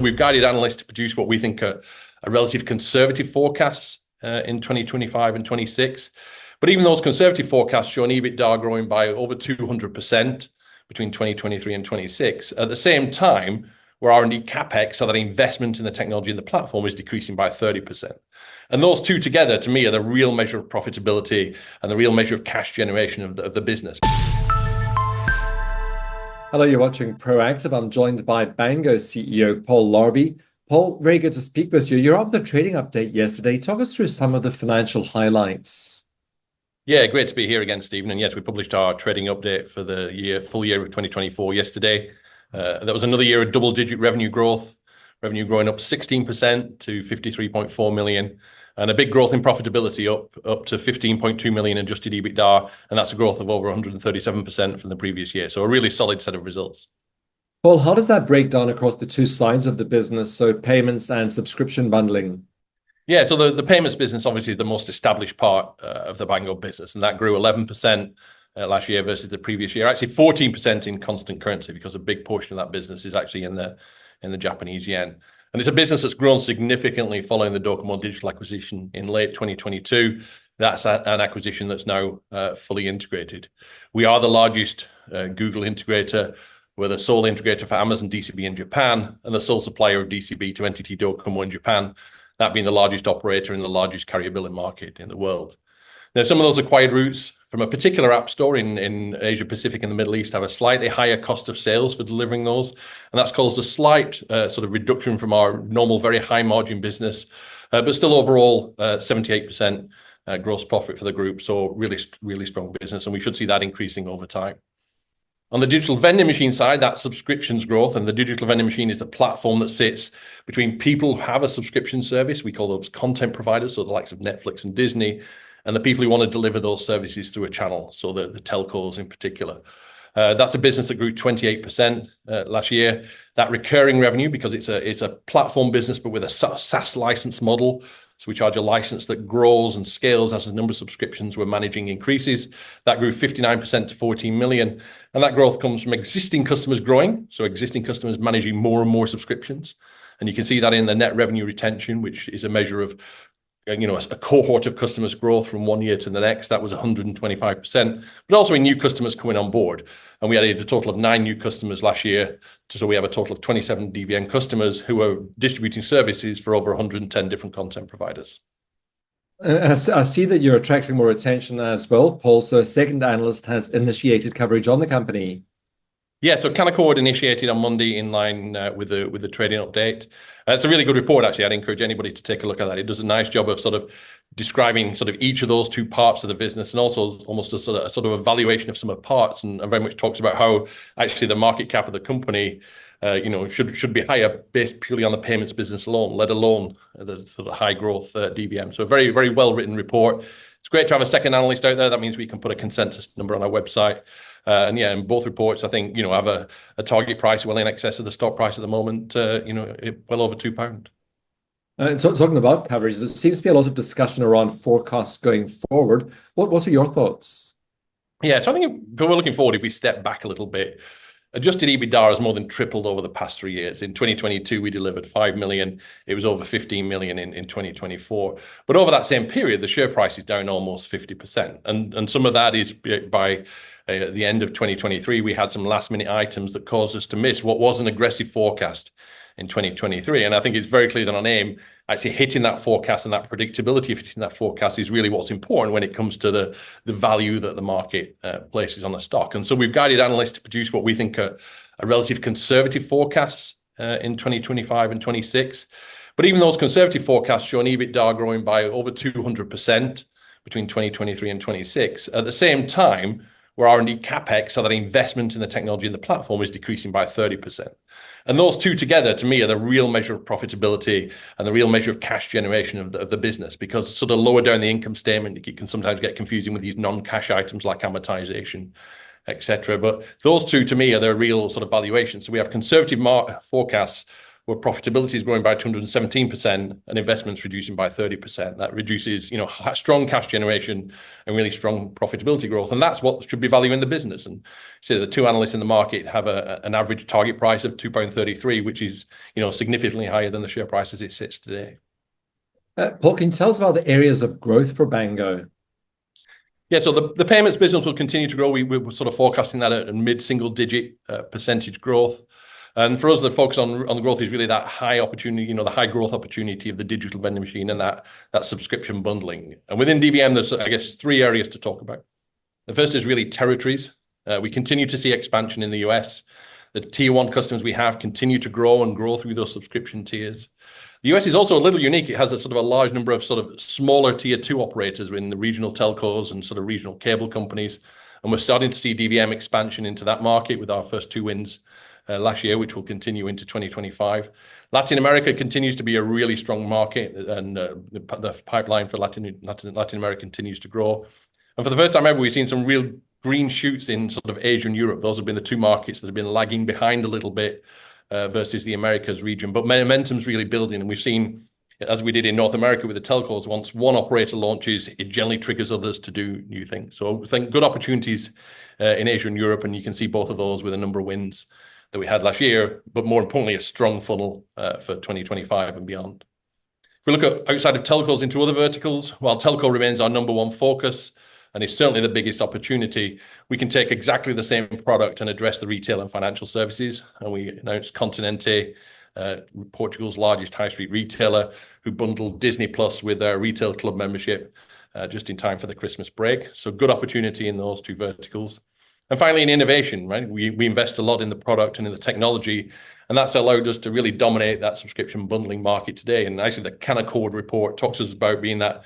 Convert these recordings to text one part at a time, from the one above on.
we've guided analysts to produce what we think are relative conservative forecasts in 2025 and 26. But even those conservative forecasts show an EBITDA growing by over 200% between 2023 and 26. At the same time, where R&D capex, so that investment in the technology and the platform, is decreasing by 30%. And those two together, to me, are the real measure of profitability and the real measure of cash generation of the business. Hello, you're watching Proactive. I'm joined by Bango CEO Paul Larbey. Paul, very good to speak with you. You're up the trading update yesterday. Talk us through some of the financial highlights. Yeah, great to be here again, Stephen. And yes, we published our trading update for the full year of 2024 yesterday. That was another year of double-digit revenue growth, revenue growing up 16% to 53.4 million, and a big growth in profitability up to 15.2 million adjusted EBITDA, and that's a growth of over 137% from the previous year. So a really solid set of results. Paul, how does that break down across the two sides of the business, so payments and subscription bundling? Yeah, so the payments business obviously is the most established part of the Bango business, and that grew 11% last year versus the previous year. Actually, 14% in constant currency, because a big portion of that business is actually in the Japanese yen. And it's a business that's grown significantly following the Docomo Digital acquisition in late 2022. That's an acquisition that's now fully integrated. We are the largest Google integrator. We're the sole integrator for Amazon DCB in Japan, and the sole supplier of DCB to NTT Docomo in Japan, that being the largest operator in the largest carrier billing market in the world. Now, some of those acquired routes from a particular app store in Asia Pacific and the Middle East have a slightly higher cost of sales for delivering those. And that's caused a slight sort of reduction from our normal, very high margin business, but still overall 78% gross profit for the group. So really, really strong business. And we should see that increasing over time. On the digital vending machine side, that's subscriptions growth. And the digital vending machine is the platform that sits between people who have a subscription service. We call those content providers, so the likes of Netflix and Disney, and the people who want to deliver those services through a channel, so the telcos in particular. That's a business that grew 28% last year. That recurring revenue, because it's a platform business, but with a SaaS license model. So we charge a license that grows and scales as the number of subscriptions we're managing increases. That grew 59% to 14 million. And that growth comes from existing customers growing, so existing customers managing more and more subscriptions. And you can see that in the net revenue retention, which is a measure of a cohort of customers growth from one year to the next. That was 125%, but also in new customers coming on board. And we added a total of 9 new customers last year. So we have a total of 27 DVM customers who are distributing services for over 110 different content providers. I see that you're attracting more attention as well, Paul. So a second analyst has initiated coverage on the company. Yeah, so Canaccord initiated on Monday in line with the trading update. It's a really good report, actually. I'd encourage anybody to take a look at that. It does a nice job of sort of describing sort of each of those two parts of the business, and also almost a sort of evaluation of some of the parts, and very much talks about how actually the market cap of the company should be higher based purely on the payments business alone, let alone the sort of high growth DVM. So a very, very well written report. It's great to have a second analyst out there. That means we can put a consensus number on our website. And yeah, in both reports, I think, have a target price well in excess of the stock price at the moment, well over £2. So talking about coverage, there seems to be a lot of discussion around forecasts going forward. What are your thoughts? Yeah, so I think if we're looking forward, if we step back a little bit, adjusted EBITDA has more than tripled over the past 3 years. In 2022, we delivered 5 million. It was over 15 million in 2024. But over that same period, the share price is down almost 50%. And some of that is by the end of 2023, we had some last minute items that caused us to miss what was an aggressive forecast in 2023. And I think it's very clear that on AIM, actually hitting that forecast and that predictability of hitting that forecast is really what's important when it comes to the value that the market places on the stock. And so we've guided analysts to produce what we think are relative conservative forecasts in 2025 and 26. But even those conservative forecasts show an EBITDA growing by over 200% between 2023 and 26. At the same time, where R&D capex, so that investment in the technology and the platform, is decreasing by 30%. And those two together, to me, are the real measure of profitability and the real measure of cash generation of the business, because sort of lower down the income statement, it can sometimes get confusing with these non-cash items like amortization, etc. But those two, to me, are the real sort of valuations. So we have conservative forecasts where profitability is growing by 217% and investments reducing by 30%. That reduces, strong cash generation and really strong profitability growth. And that's what should be value in the business. And so the two analysts in the market have an average target price of £2.33, which is, significantly higher than the share price as it sits today. Paul, can you tell us about the areas of growth for Bango? Yeah, so the payments business will continue to grow. We're sort of forecasting that at a mid-single-digit percentage growth. And for us, the focus on the growth is really that high opportunity, the high growth opportunity of the digital vending machine and that subscription bundling. And within DVM, there's, I guess, three areas to talk about. The first is really territories. We continue to see expansion in the US. The tier one customers we have continue to grow and grow through those subscription tiers. The US is also a little unique. It has a sort of a large number of sort of smaller tier two operators in the regional telcos and sort of regional cable companies. And we're starting to see DVM expansion into that market with our first two wins last year, which will continue into 2025. Latin America continues to be a really strong market, and the pipeline for Latin America continues to grow. And for the first time ever, we've seen some real green shoots in sort of Asia and Europe. Those have been the two markets that have been lagging behind a little bit versus the Americas region. But momentum's really building, and we've seen, as we did in North America with the telcos, once one operator launches, it generally triggers others to do new things. So I think good opportunities in Asia and Europe, and you can see both of those with a number of wins that we had last year, but more importantly, a strong funnel for 2025 and beyond. If we look at outside of telcos into other verticals, while telco remains our number one focus and is certainly the biggest opportunity, we can take exactly the same product and address the retail and financial services. And we announced Continente, Portugal's largest high street retailer, who bundled Disney Plus with their retail club membership just in time for the Christmas break. So good opportunity in those two verticals. And finally, in innovation, right? We invest a lot in the product and in the technology, and that's allowed us to really dominate that subscription bundling market today. And actually, the Canaccord report talks us about being that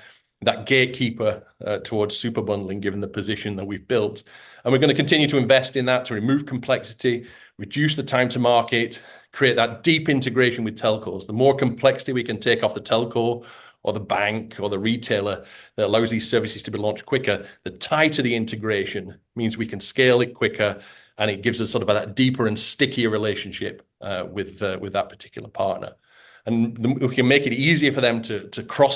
gatekeeper towards super bundling, given the position that we've built. And we're going to continue to invest in that to remove complexity, reduce the time to market, create that deep integration with telcos. The more complexity we can take off the telco or the bank or the retailer that allows these services to be launched quicker, the tighter the integration means we can scale it quicker, and it gives us sort of that deeper and stickier relationship with that particular partner. And we can make it easier for them to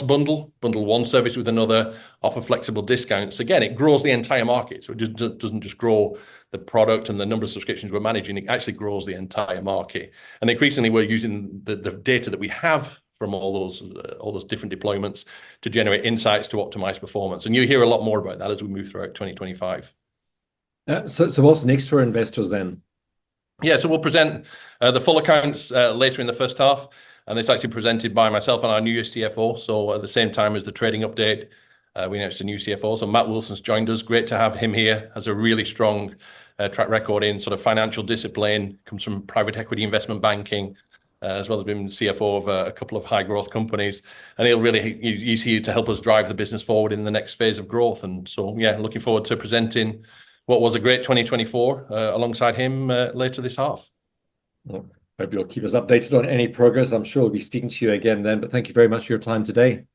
bundle one service with another, offer flexible discounts. Again, it grows the entire market. So it doesn't just grow the product and the number of subscriptions we're managing, it actually grows the entire market. And increasingly, we're using the data that we have from all those different deployments to generate insights to optimize performance. And you hear a lot more about that as we move throughout 2025. So what's next for investors then? Yeah, so we'll present the full accounts later in the first half, and it's actually presented by myself and our new CFO. So at the same time as the trading update, we announced a new CFO. So Matt Wilson's joined us. Great to have him here. Has a really strong track record in sort of financial discipline, comes from private equity investment banking, as well as being CFO of a couple of high growth companies. And he's here to help us drive the business forward in the next phase of growth. And so, yeah, looking forward to presenting what was a great 2024 alongside him later this half. Well, hope you'll keep us updated on any progress. I'm sure we'll be speaking to you again then, but thank you very much for your time today.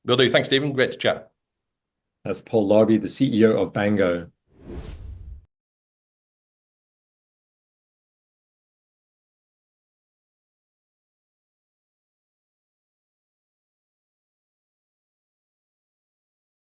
Will do. Thanks, Stephen. Great to chat. That's Paul Larby, the CEO of Bango.